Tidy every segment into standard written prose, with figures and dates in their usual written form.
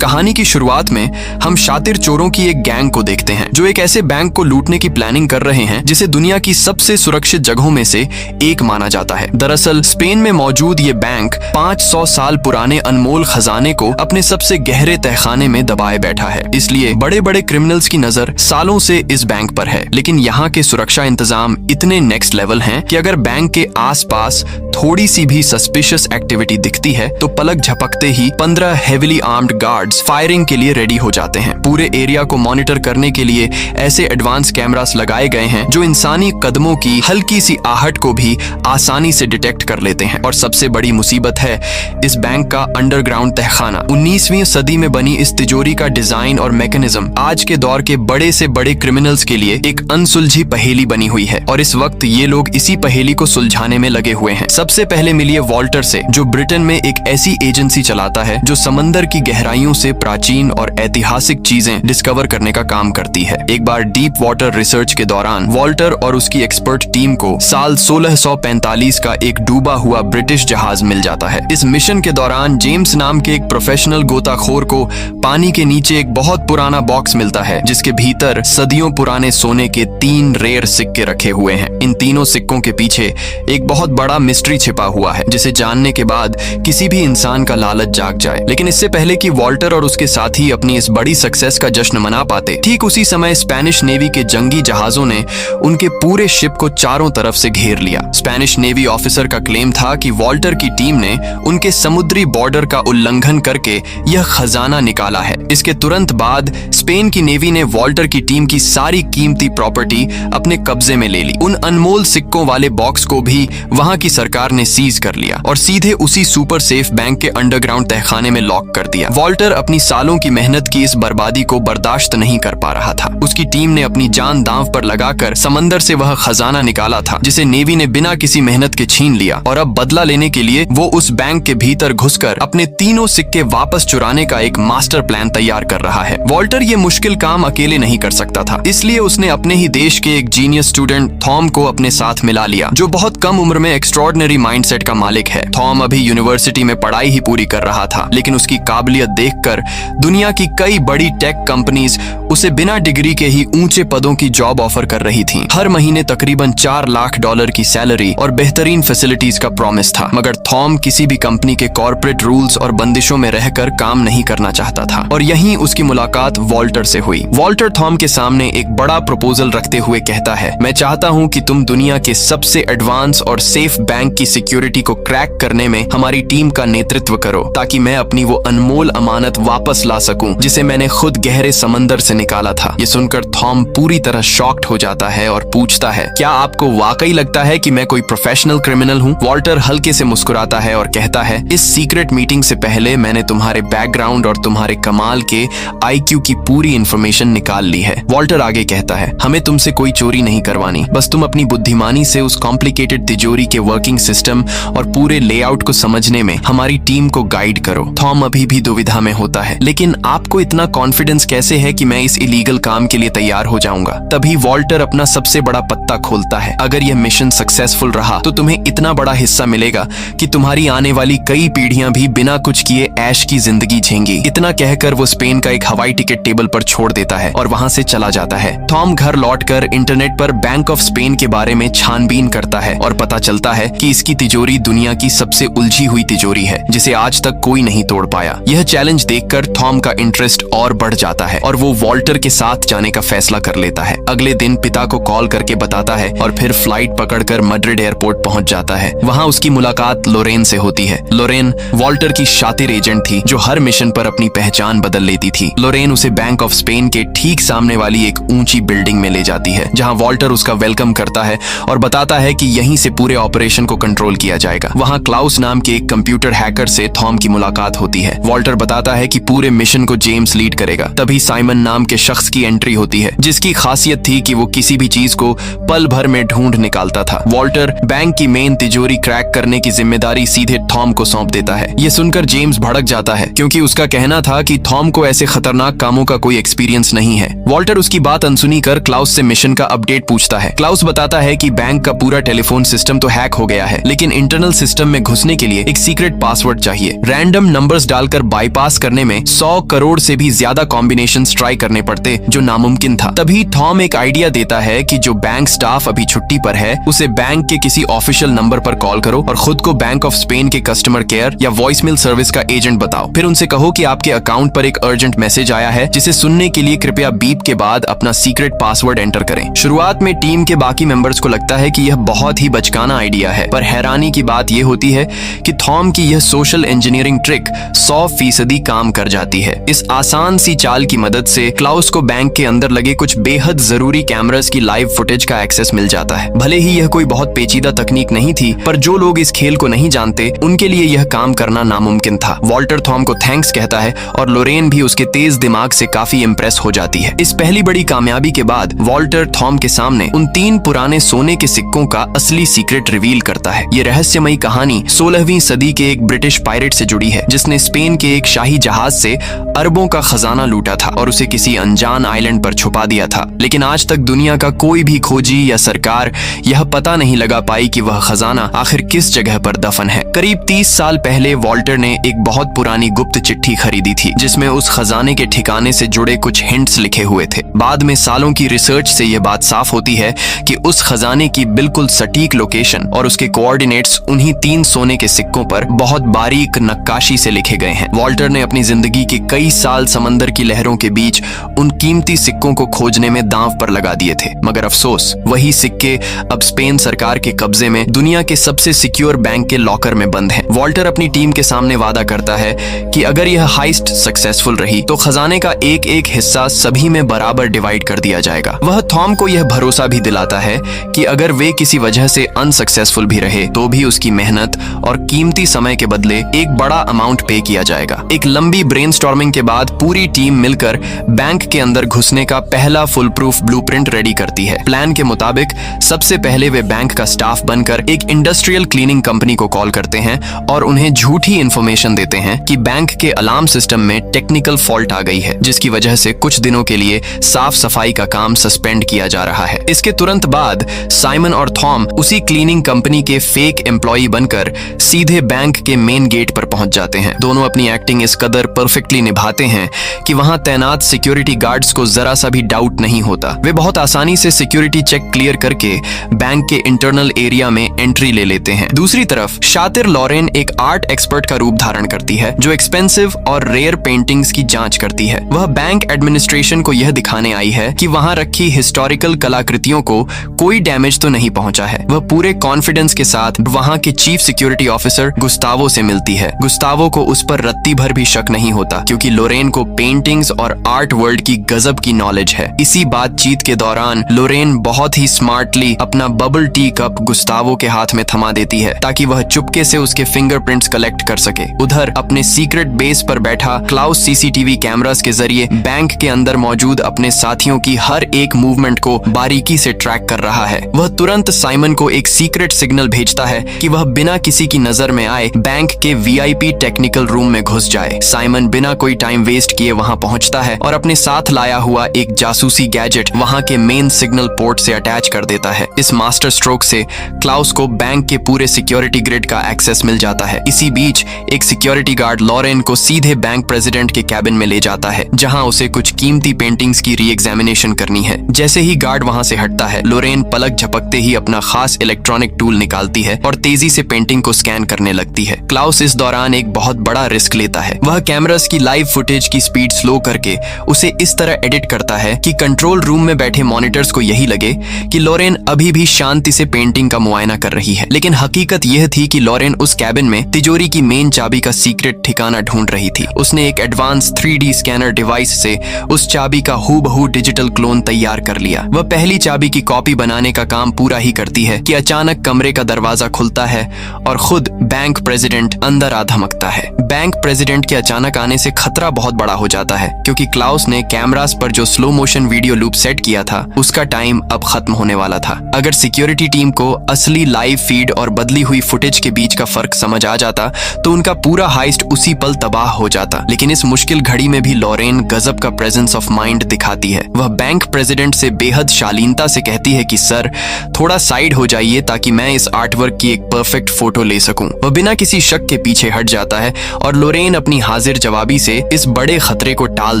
कहानी की शुरुआत में हम शातिर चोरों की एक गैंग को देखते हैं जो एक ऐसे बैंक को लूटने की प्लानिंग कर रहे हैं जिसे दुनिया की सबसे सुरक्षित जगहों में से एक माना जाता है। दरअसल स्पेन में मौजूद ये बैंक 500 साल पुराने अनमोल खजाने को अपने सबसे गहरे तहखाने में दबाए बैठा है। इसलिए बड़े बड़े क्रिमिनल्स की नजर सालों से इस बैंक पर है। लेकिन यहाँ के सुरक्षा इंतजाम इतने नेक्स्ट लेवल हैं कि अगर बैंक के आसपास थोड़ी सी भी सस्पिशियस एक्टिविटी दिखती है तो पलक झपकते ही 15 हेविली आर्म्ड गार्ड्स फायरिंग के लिए रेडी हो जाते हैं। पूरे एरिया को मॉनिटर करने के लिए ऐसे एडवांस कैमरास लगाए गए हैं जो इंसानी कदमों की हल्की सी आहट को भी आसानी से डिटेक्ट कर लेते हैं। और सबसे बड़ी मुसीबत है इस बैंक का अंडरग्राउंड तहखाना। 19वीं सदी में बनी इस तिजोरी का डिजाइन और मैकेनिज्म आज के दौर के बड़े से बड़े क्रिमिनल्स के लिए एक अनसुलझी पहेली बनी हुई है और इस वक्त ये लोग इसी पहेली को सुलझाने में लगे हुए हैं। सबसे पहले मिलिए वॉल्टर से, जो ब्रिटेन में एक ऐसी एजेंसी चलाता है जो समंदर की गहराइयों से प्राचीन और ऐतिहासिक चीजें डिस्कवर करने का काम करती है। एक बार डीप वाटर रिसर्च के दौरान वॉल्टर और उसकी एक्सपर्ट टीम को साल 1645 का एक डूबा हुआ ब्रिटिश जहाज मिल जाता है। इस मिशन के दौरान जेम्स नाम के एक प्रोफेशनल गोताखोर को पानी के नीचे एक बहुत पुराना बॉक्स मिलता है जिसके भीतर सदियों पुराने सोने के 3 रेयर सिक्के रखे हुए हैं। इन तीनों सिक्कों के पीछे एक बहुत बड़ा मिस्ट्री छिपा हुआ है जिसे जानने के बाद किसी भी इंसान का लालच जाग जाए। लेकिन इससे पहले कि वॉल्टर और उसके साथी अपनी इस बड़ी सक्सेस का जश्न मना पाते, ठीक उसी समय स्पेनिश नेवी के जंगी जहाजों ने उनके पूरे शिप को चारों तरफ से घेर लिया। स्पेनिश नेवी ऑफिसर का क्लेम था कि वॉल्टर की टीम ने उनके समुद्री बॉर्डर का उल्लंघन करके यह खजाना निकाला है। इसके तुरंत बाद स्पेन की नेवी ने वॉल्टर की टीम की सारी कीमती प्रॉपर्टी अपने कब्जे में ले ली। उन अनमोल सिक्कों वाले बॉक्स को भी वहां की सरकार ने सीज कर लिया और सीधे उसी सुपर सेफ बैंक के अंडरग्राउंड तहखाने में लॉक कर दिया। वॉल्टर अपनी सालों की मेहनत की इस बर्बादी को बर्दाश्त नहीं कर पा रहा था। उसकी टीम ने अपनी जान दांव पर लगाकर समंदर से वह खजाना निकाला था जिसे नेवी ने बिना किसी मेहनत के छीन लिया और अब बदला लेने के लिए वो उस बैंक के भीतर घुसकर अपने तीनों सिक्के वापस चुराने का एक मास्टर प्लान तैयार कर रहा है। वॉल्टर ये मुश्किल काम अकेले नहीं कर सकता था, इसलिए उसने अपने ही देश के एक जीनियस स्टूडेंट थॉम को अपने साथ मिला लिया जो बहुत कम उम्र में एक्स्ट्रॉर्डिनरी माइंडसेट का मालिक है। थॉम अभी यूनिवर्सिटी में पढ़ाई ही पूरी कर रहा था, लेकिन उसकी काबिलियत देखकर दुनिया की कई बड़ी टेक कंपनीज उसे बिना डिग्री के ही ऊंचे पदों की जॉब ऑफर कर रही थीं। हर महीने तकरीबन $4 लाख की सैलरी और बेहतरीन फैसिलिटीज का प्रॉमिस था। मगर थॉम किसी भी कंपनी के कॉर्पोरेट रूल्स और बंदिशों में रहकर काम नहीं करना चाहता था और यहीं उसकी मुलाकात वॉल्टर से हुई। वॉल्टर थॉम के सामने एक बड़ा प्रपोजल रखते हुए कहता है, मैं चाहता हूं कि तुम दुनिया के सबसे एडवांस और सेफ बैंक की सिक्योरिटी को क्रैक करने में हमारी टीम का नेतृत्व करो ताकि मैं अपनी वो अनमोल अमानत वापस ला सकूं जिसे मैंने खुद गहरे समंदर से निकाला था। ये सुनकर थॉम पूरी तरह शॉक्ड हो जाता है और पूछता है, क्या आपको वाकई लगता है कि मैं कोई प्रोफेशनल क्रिमिनल हूँ? वॉल्टर हल्के से मुस्कुराता है और कहता है, इस सीक्रेट मीटिंग से पहले मैंने तुम्हारे बैकग्राउंड और तुम्हारे कमाल के IQ की पूरी इंफॉर्मेशन निकाल ली है। वॉल्टर आगे कहता है, हमें तुमसे कोई चोरी नहीं करवानी, बस तुम अपनी बुद्धिमानी से उस कॉम्प्लिकेटेड तिजोरी के वर्किंग सिस्टम और पूरे लेआउट को समझने में हमारी टीम को गाइड करो। थॉम अभी भी दुविधा में होता है, लेकिन आपको इतना कॉन्फिडेंस कैसे है कि मैं इस इलीगल काम के लिए तैयार हो जाऊंगा? तभी वॉल्टर अपना सबसे बड़ा पत्ता खोलता है, अगर यह मिशन सक्सेसफुल रहा तो तुम्हें इतना बड़ा हिस्सा मिलेगा कि तुम्हारी आने वाली कई पीढ़ियां भी बिना कुछ किए ऐश की जिंदगी झेंगी। इतना कहकर वो स्पेन का एक हवाई टिकट टेबल पर छोड़ देता है और वहां से चला जाता है। थॉम घर लौटकर इंटरनेट पर बैंक ऑफ स्पेन के बारे में छानबीन करता है और पता चलता है कि इसकी तिजोरी दुनिया की सबसे उलझी हुई तिजोरी है जिसे आज तक कोई नहीं तोड़ पाया। यह चैलेंज देखकर थॉम का इंटरेस्ट और बढ़ जाता है और वो वॉल्टर के साथ जाने का फैसला कर लेता है। अगले दिन पिता को कॉल करके बताता है और फिर फ्लाइट पकड़कर मैड्रिड एयरपोर्ट पहुंच जाता है। वहां उसकी मुलाकात लोरेन से होती है। लोरेन वॉल्टर की शातिर एजेंट थी जो हर मिशन पर अपनी पहचान बदल लेती थी। लोरेन उसे बैंक ऑफ स्पेन के ठीक सामने वाली एक ऊंची बिल्डिंग में ले जाती है जहां वॉल्टर उसका वेलकम करता है और बताता है कि यहीं से पूरे ऑपरेशन को कंट्रोल किया जाएगा। वहां क्लाउस नाम के एक कंप्यूटर हैकर से थॉम की मुलाकात होती है। वॉल्टर बताता है कि पूरे मिशन को जेम्स लीड करेगा। तभी साइमन नाम के शख्स की एंट्री होती है जिसकी खासियत थी कि वो किसी भी चीज को पल भर में ढूंढ निकालता था। वॉल्टर बैंक की मेन तिजोरी क्रैक करने की जिम्मेदारी सीधे थॉम को सौंप देता है। ये सुनकर जेम्स भड़क जाता है क्योंकि उसका कहना था कि थॉम को ऐसे खतरनाक कामों का कोई एक्सपीरियंस नहीं है। वॉल्टर उसकी बात अनसुनी कर क्लाउस से मिशन का अपडेट पूछता है। क्लाउस बताता है कि बैंक का पूरा टेलीफोन सिस्टम तो हैक हो गया है, लेकिन इंटरनल सिस्टम में घुसने के लिए एक सीक्रेट पासवर्ड चाहिए। रैंडम नंबर्स डालकर बाईपास करने करने में 100 करोड़ से भी ज्यादा कॉम्बिनेशंस ट्राई करने पड़ते, जो नामुमकिन था। तभी थॉम एक आइडिया देता है कि जो बैंक स्टाफ अभी छुट्टी पर है उसे बैंक के किसी ऑफिशियल नंबर पर कॉल करो और खुद को बैंक ऑफ स्पेन के कस्टमर केयर या वॉइसमेल सर्विस का एजेंट बताओ। फिर उनसे कहो कि आपके अकाउंट पर एक अर्जेंट मैसेज आया है, जिसे सुनने के लिए कृपया बीप के बाद अपना सीक्रेट पासवर्ड एंटर करें। शुरुआत में टीम के बाकी मेंबर्स को लगता है कि यह बहुत ही बचकाना आइडिया है, पर हैरानी की बात यह होती है कि थॉम की यह सोशल इंजीनियरिंग ट्रिक 100% काम कर जाती है। इस आसान सी चाल की मदद से क्लाउस को बैंक के अंदर लगे कुछ बेहद जरूरी कैमरास की लाइव फुटेज का एक्सेस मिल जाता है। भले ही यह कोई बहुत पेचीदा तकनीक नहीं थी, पर जो लोग इस खेल को नहीं जानते उनके लिए यह काम करना नामुमकिन था। वॉल्टर थॉम को थैंक्स कहता है और लोरेन भी उसके तेज दिमाग से काफी इम्प्रेस हो जाती है। इस पहली बड़ी कामयाबी के बाद वॉल्टर थॉम के सामने उन 3 पुराने सोने के सिक्कों का असली सीक्रेट रिवील करता है। ये रहस्यमयी कहानी 16वीं सदी के एक ब्रिटिश पायरेट से जुड़ी है, जिसने स्पेन के एक शाही जहाज से अरबों का खजाना लूटा था और उसे किसी अनजान आइलैंड पर छुपा दिया था। लेकिन आज तक दुनिया का कोई भी खोजी या सरकार यह पता नहीं लगा पाई कि वह खजाना आखिर किस जगह पर दफन है। करीब 30 साल पहले वॉल्टर ने एक बहुत पुरानी गुप्त चिट्ठी खरीदी थी, जिसमें उस खजाने के ठिकाने से जुड़े कुछ हिंट्स लिखे हुए थे। बाद में सालों की रिसर्च से यह बात साफ होती है कि उस खजाने की बिल्कुल सटीक लोकेशन और उसके कोऑर्डिनेट्स उन्हीं 3 सोने के सिक्कों पर बहुत बारीक नक्काशी से लिखे गए हैं। वॉल्टर ने अपनी जिंदगी के कई साल समंदर की लहरों के बीच उन कीमती सिक्कों को खोजने में दांव पर लगा दिए थे, मगर अफसोस वही सिक्के अब स्पेन सरकार के कब्जे में दुनिया के सबसे सिक्योर बैंक के लॉकर में बंद हैं। वॉल्टर अपनी टीम के सामने वादा करता है कि अगर यह हाइस्ट सक्सेसफुल रही तो खजाने का एक एक हिस्सा सभी में बराबर डिवाइड कर दिया जाएगा। वह थॉम को यह भरोसा भी दिलाता है कि अगर वे किसी वजह से अनसक्सेसफुल भी रहे तो भी उसकी मेहनत और कीमती समय के बदले एक बड़ा अमाउंट पे किया जाएगा। एक लंबी ब्रेनस्टॉर्मिंग के बाद पूरी टीम मिलकर बैंक के अंदर घुसने का पहला फुल प्रूफ ब्लूप्रिंट रेडी करती है। प्लान के मुताबिक सबसे पहले वे बैंक का स्टाफ बनकर एक इंडस्ट्रियल क्लीनिंग कंपनी को कॉल करते हैं और उन्हें झूठी इंफॉर्मेशन देते हैं कि बैंक के अलार्म सिस्टम में टेक्निकल फॉल्ट आ गई है, जिसकी वजह से कुछ दिनों के लिए साफ सफाई का काम सस्पेंड किया जा रहा है। इसके तुरंत बाद साइमन और थॉम उसी क्लीनिंग कंपनी के फेक एम्प्लॉई बनकर सीधे बैंक के मेन गेट पर पहुंच जाते हैं। दोनों अपनी एक्टिंग इस कदर परफेक्टली निभाते हैं कि वहां तैनात सिक्योरिटी गार्ड्स को जरा सा भी डाउट नहीं होता। वे बहुत आसानी से सिक्योरिटी चेक क्लियर करके बैंक के इंटरनल एरिया में एंट्री ले लेते हैं। दूसरी तरफ शातिर लॉरेन एक आर्ट एक्सपर्ट का रूप धारण करती है, जो एक्सपेंसिव और रेयर पेंटिंग्स की जांच करती है। वह बैंक एडमिनिस्ट्रेशन को यह दिखाने आई है कि वहां रखी हिस्टोरिकल कलाकृतियों को कोई डैमेज तो नहीं पहुंचा है। वह पूरे कॉन्फिडेंस के साथ वहां के चीफ सिक्योरिटी ऑफिसर गुस्तावो से मिलती है। गुस्तावो को उस पर रत्ती भर भी शक नहीं होता, क्योंकि लोरेन को पेंटिंग्स और आर्ट वर्ल्ड की गजब की नॉलेज है। इसी बातचीत के दौरान लोरेन बहुत ही स्मार्टली अपना बबल टी कप गुस्तावो के हाथ में थमा देती है, ताकि वह चुपके से उसके फिंगरप्रिंट्स कलेक्ट कर सके। उधर अपने सीक्रेट बेस पर बैठा क्लाउस सीसीटीवी कैमरास के जरिए बैंक के अंदर मौजूद अपने साथियों की हर एक मूवमेंट को बारीकी से ट्रैक कर रहा है। वह तुरंत साइमन को एक सीक्रेट सिग्नल भेजता है कि वह बिना किसी की नजर में आए बैंक के वीआईपी टेक्निकल रूम में घुस जाए। साइमन बिना कोई टाइम वेस्ट किए वहां पहुंचता है और अपने साथ लाया हुआ एक जासूसी गैजेट वहां के मेन सिग्नल पोर्ट से अटैच कर देता है। इस मास्टर स्ट्रोक से क्लाउस को बैंक के पूरे सिक्योरिटी ग्रिड का एक्सेस मिल जाता है। इसी बीच एक सिक्योरिटी गार्ड लॉरेन को सीधे बैंक प्रेसिडेंट के कैबिन में ले जाता है, जहां उसे कुछ कीमती पेंटिंग्स की री एग्जामिनेशन करनी है। जैसे ही गार्ड वहां से हटता है, लोरेन पलक झपकते ही अपना खास इलेक्ट्रॉनिक टूल निकालती है और तेजी से पेंटिंग को स्कैन करने लगती है। क्लाउस इस दौरान एक बहुत बड़ा रिस्क लेता है। वह कैमरास की लाइव फुटेज की स्पीड स्लो करके उसे इस तरह एडिट करता है कि कंट्रोल रूम में बैठे मॉनिटर्स को यही लगे कि लोरेन अभी भी शांति से पेंटिंग का मुआयना कर रही है। लेकिन हकीकत यह थी कि लोरेन उस कैबिन में तिजोरी की मेन चाबी का सीक्रेट ठिकाना ढूंढ रही थी। उसने एक एडवांस 3D स्कैनर डिवाइस से उस चाबी का हूबहू डिजिटल क्लोन तैयार कर लिया। वह पहली चाबी की कॉपी बनाने का काम पूरा ही करती है कि अचानक कमरे का दरवाजा खुलता है और खुद बैंक प्रेसिडेंट अंदर आ धमकता है। बैंक प्रेसिडेंट के अचानक आने से खतरा बहुत बड़ा हो जाता है, क्योंकि क्लाउस ने कैमरास पर जो slow motion video loop set किया था उसका टाइम अब खत्म होने वाला था। अगर सिक्योरिटी टीम को असली लाइव फीड और बदली हुई फुटेज के बीच का फर्क समझ आ जाता तो उनका पूरा हाइस्ट उसी पल तबाह हो जाता। लेकिन इस मुश्किल घड़ी में भी लोरेन गजब का प्रेजेंस ऑफ माइंड दिखाती है। वह बैंक प्रेसिडेंट से बेहद शालीनता से कहती है कि सर, थोड़ा साइड हो जाइए ताकि मैं इस आर्टवर्क की एक परफेक्ट फोटो ले सकूं। वह बिना किसी शक के पीछे हट जाता है और लोरेन अपनी हाजिर जवाबी से इस बड़े खतरे को टाल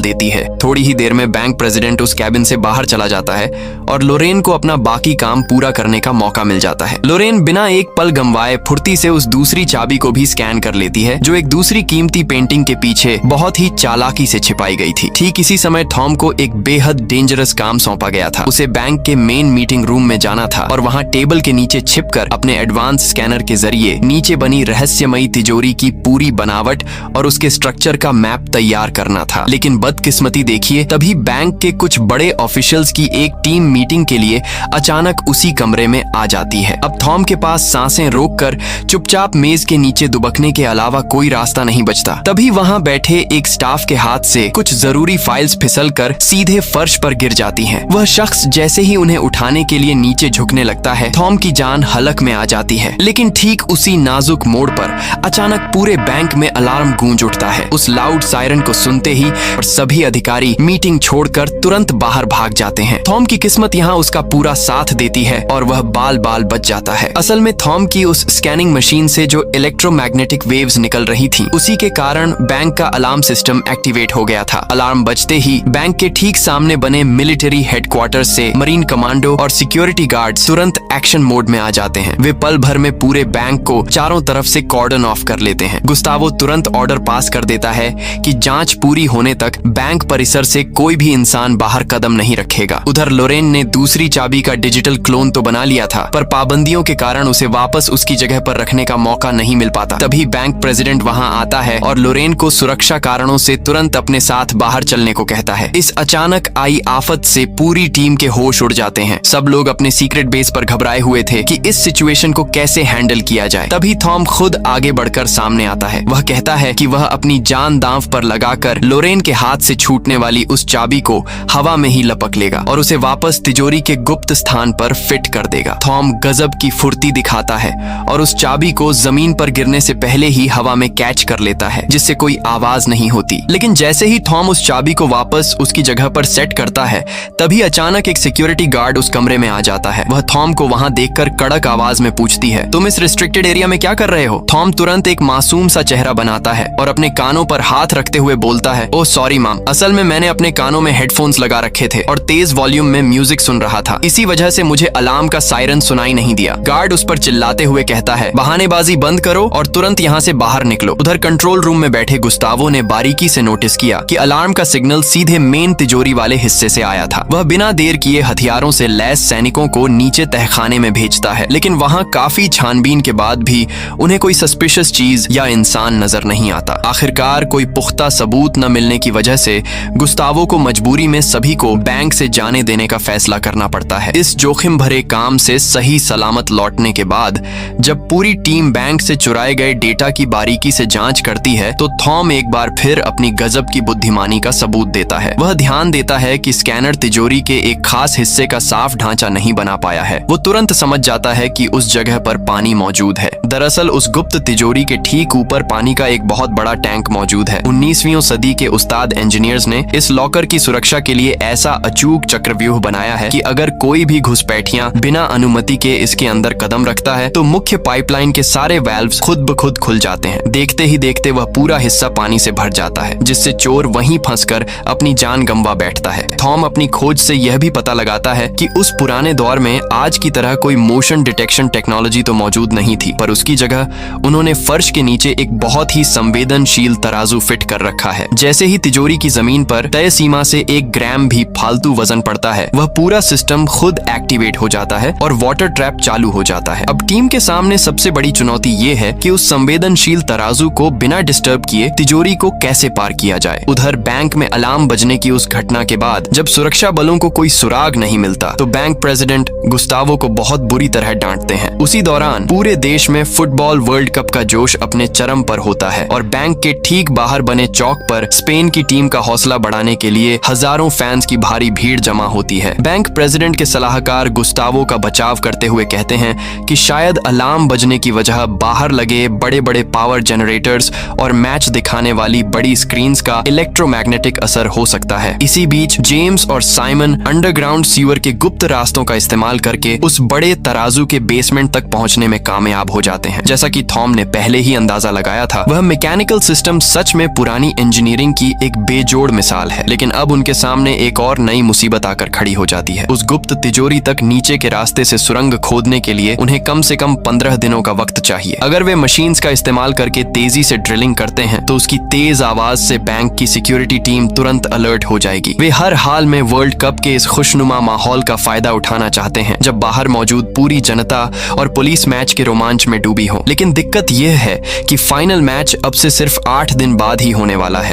देती है। थोड़ी ही देर में बैंक प्रेसिडेंट उस कैबिन से बाहर चला जाता है और लोरेन को अपना बाकी काम पूरा करने का मौका मिल जाता है। लोरेन बिना एक पल गंवाए फुर्ती से उस दूसरी चाबी को भी स्कैन कर लेती है जो एक दूसरी कीमती पेंटिंग के पीछे बहुत ही चालाकी से छिपाई गई थी। ठीक इसी समय थॉम को एक बेहद डेंजरस काम सौंपा गया था। उसे बैंक के मेन मीटिंग रूम में जाना था और वहां टेबल के नीचे छिपकर अपने एडवांस स्कैनर के जरिए नीचे बनी रहस्यमयी तिजोरी की पूरी बनावट और उसके स्ट्रक्चर का मैप तैयार करना था। लेकिन बदकिस्मती देखिए, तभी बैंक के कुछ बड़े ऑफिशियल्स की एक टीम मीटिंग के लिए अचानक उसी कमरे में आ जाती है। अब थॉम के पास सांसें रोककर चुपचाप मेज के नीचे दुबकने के अलावा कोई रास्ता नहीं बचता। तभी वहां बैठे एक स्टाफ के हाथ से कुछ जरूरी फाइल्स फिसलकर सीधे फर्श पर गिर जाती हैं। वह शख्स जैसे ही उन्हें उठाने के लिए नीचे झुकने लगता है, थॉम की जान हलक में आ जाती है। लेकिन ठीक उसी नाजुक मोड़ पर अचानक पूरे बैंक में अलार्म गूंज उठता है। उस लाउड सायरन को सुनते ही और सभी अधिकारी मीटिंग छोड़कर तुरंत बाहर भाग जाते हैं। थॉम की किस्मत यहाँ उसका पूरा साथ देती है और वह बाल बाल बच जाता है। असल में थॉम की उस स्कैनिंग मशीन से जो इलेक्ट्रोमैग्नेटिक वेव्स निकल रही थी, उसी के कारण बैंक का अलार्म सिस्टम एक्टिवेट हो गया था। अलार्म बजते ही बैंक के ठीक सामने बने मिलिट्री हेडक्वार्टर से मरीन कमांडो और सिक्योरिटी गार्ड्स तुरंत एक्शन मोड में आ जाते हैं। वे पल भर में पूरे बैंक को चारों तरफ से कॉर्डन ऑफ कर लेते हैं। गुस्तावो तुरंत ऑर्डर पास कर देता है कि जांच पूरी होने तक बैंक परिसर से कोई भी इंसान बाहर कदम नहीं रखेगा। उधर लोरेन ने दूसरी चाबी का डिजिटल क्लोन तो बना लिया था, पर पाबंदियों के कारण उसे वापस उसकी जगह पर रखने का मौका नहीं मिल पाता। तभी बैंक प्रेसिडेंट वहां आता है और लोरेन को सुरक्षा कारणों से तुरंत अपने साथ बाहर चलने को कहता है। इस अचानक आई आफत से पूरी टीम के होश उड़ जाते हैं। सब लोग अपने सीक्रेट बेस पर घबराए हुए थे कि इस सिचुएशन को कैसे हैंडल किया जाए। तभी थॉम खुद आगे बढ़कर सामने आता है। वह कहता है कि वह अपनी जान दांव पर लगाकर लोरेन के हाथ से छूटने वाली उस चाबी को हवा में ही लपक लेगा और उसे वापस तिजोरी के गुप्त स्थान पर फिट कर देगा। थॉम गजब की फुर्ती दिखाता है और उस चाबी को जमीन पर गिरने से पहले ही हवा में कैच कर लेता है, जिससे कोई आवाज नहीं होती। लेकिन जैसे ही थॉम उस चाबी को वापस उसकी जगह पर सेट करता है, तभी अचानक एक सिक्योरिटी गार्ड उस कमरे में आ जाता है। वह थॉम को वहां देखकर कड़क आवाज में पूछती है, तुम इस रिस्ट्रिक्टेड एरिया में क्या कर रहे हो? थॉम तुरंत एक मासूम सा चेहरा बनाता है और अपने कानों पर हाथ रखते हुए बोलता है, ओह सॉरी मैम, असल में मैंने अपने कानों में हेडफोन्स लगा रखे थे और तेज वॉल्यूम में म्यूजिक सुन रहा था, इसी वजह से मुझे अलार्म का सायरन सुनाई नहीं दिया। गार्ड उस पर चिल्लाते हुए कहता है, बहानेबाजी बंद करो और तुरंत यहाँ से बाहर निकलो। उधर कंट्रोल रूम में बैठे गुस्तावो ने बारीकी से नोटिस किया कि अलार्म का सिग्नल सीधे मेन तिजोरी वाले हिस्से से आया था। वह बिना देर किए हथियारों से लैस सैनिकों को नीचे तहखाने में भेजता है, लेकिन वहाँ काफी छानबीन के बाद भी उन्हें कोई सस्पिशियस चीज या इंसान नजर नहीं आता। आखिरकार कोई पुख्ता सबूत न मिलने की वजह से गुस्तावो को मजबूरी में सभी को बैंक से जाने देने का फैसला करना पड़ता है। इस जोखिम भरे काम से सही सलामत लौटने के बाद जब पूरी टीम बैंक से चुराए गए डेटा की बारीकी से जांच करती है, तो थॉम एक बार फिर अपनी गजब की बुद्धिमानी का सबूत देता है। वह ध्यान देता है कि स्कैनर तिजोरी के एक खास हिस्से का साफ ढांचा नहीं बना पाया है। वो तुरंत समझ जाता है कि उस जगह पर पानी मौजूद है। दरअसल उस गुप्त तिजोरी के ठीक ऊपर पानी का एक बहुत बड़ा टैंक मौजूद है। 19वीं सदी के उस्ताद इंजीनियर्स ने इस लॉकर की सुरक्षा के लिए ऐसा अचूक चक्रव्यूह बनाया है कि अगर कोई भी घुसपैठियां बिना अनुमति के इसके अंदर कदम रखता है तो मुख्य पाइपलाइन के सारे वाल्व्स खुद ब खुद खुल जाते हैं। देखते ही देखते वह पूरा हिस्सा पानी से भर जाता है, जिससे चोर वहीं फंसकर अपनी जान गंवा बैठता है। थॉम अपनी खोज से यह भी पता लगाता है कि उस पुराने दौर में आज की तरह कोई मोशन डिटेक्शन टेक्नोलॉजी तो मौजूद नहीं थी, पर उसकी जगह उन्होंने फर्श के नीचे एक बहुत ही संवेदनशील तराजू फिट कर रखा है। जैसे ही तिजोरी की जमीन पर तय सीमा से 1 ग्राम भी फालतू वजन पड़ता है, वह पूरा सिस्टम खुद एक्टिवेट हो जाता है और वाटर ट्रैप चालू हो जाता है। अब टीम के सामने सबसे बड़ी चुनौती ये है कि उस संवेदनशील तराजू को बिना डिस्टर्ब किए तिजोरी को कैसे पार किया जाए। उधर बैंक में अलार्म बजने की उस घटना के बाद जब सुरक्षा बलों को कोई सुराग नहीं मिलता, तो बैंक प्रेसिडेंट गुस्तावो को बहुत बुरी तरह डांटते हैं। उसी दौरान पूरे देश में फुटबॉल वर्ल्ड कप का जोश अपने चरम पर होता है और बैंक के ठीक बाहर बने चौक पर स्पेन की टीम का हौसला बढ़ाने के लिए हजारों फैंस की भारी भीड़ जमा होती है। बैंक प्रेसिडेंट के सलाहकार गुस्तावो का बचाव करते हुए कहते हैं कि शायद अलार्म बजने की वजह बाहर लगे बड़े बड़े पावर जनरेटर्स और मैच दिखाने वाली बड़ी स्क्रीन्स का इलेक्ट्रोमैग्नेटिक असर हो सकता है। इसी बीच जेम्स और साइमन अंडरग्राउंड सीवर के गुप्त रास्तों का इस्तेमाल करके उस बड़े तराजू के बेसमेंट तक पहुंचने में कामयाब हो जाते हैं। जैसा कि थॉम ने पहले ही अंदाजा लगाया था, वह मैकेनिकल सिस्टम सिस्टम सच में पुरानी इंजीनियरिंग की एक बेजोड़ मिसाल है। लेकिन अब उनके सामने एक और नई मुसीबत आकर खड़ी हो जाती है। उस गुप्त तिजोरी तक नीचे के रास्ते से सुरंग खोदने के लिए उन्हें कम से कम 15 दिनों का वक्त चाहिए। अगर वे मशीन्स का इस्तेमाल करके तेजी से ड्रिलिंग करते हैं तो उसकी तेज आवाज से बैंक की सिक्योरिटी टीम तुरंत अलर्ट हो जाएगी। वे हर हाल में वर्ल्ड कप के इस खुशनुमा माहौल का फायदा उठाना चाहते हैं जब बाहर मौजूद पूरी जनता और पुलिस मैच के रोमांच में डूबी हो। लेकिन दिक्कत यह है कि फाइनल मैच अब से सिर्फ 8 दिन बाद ही होने वाला है।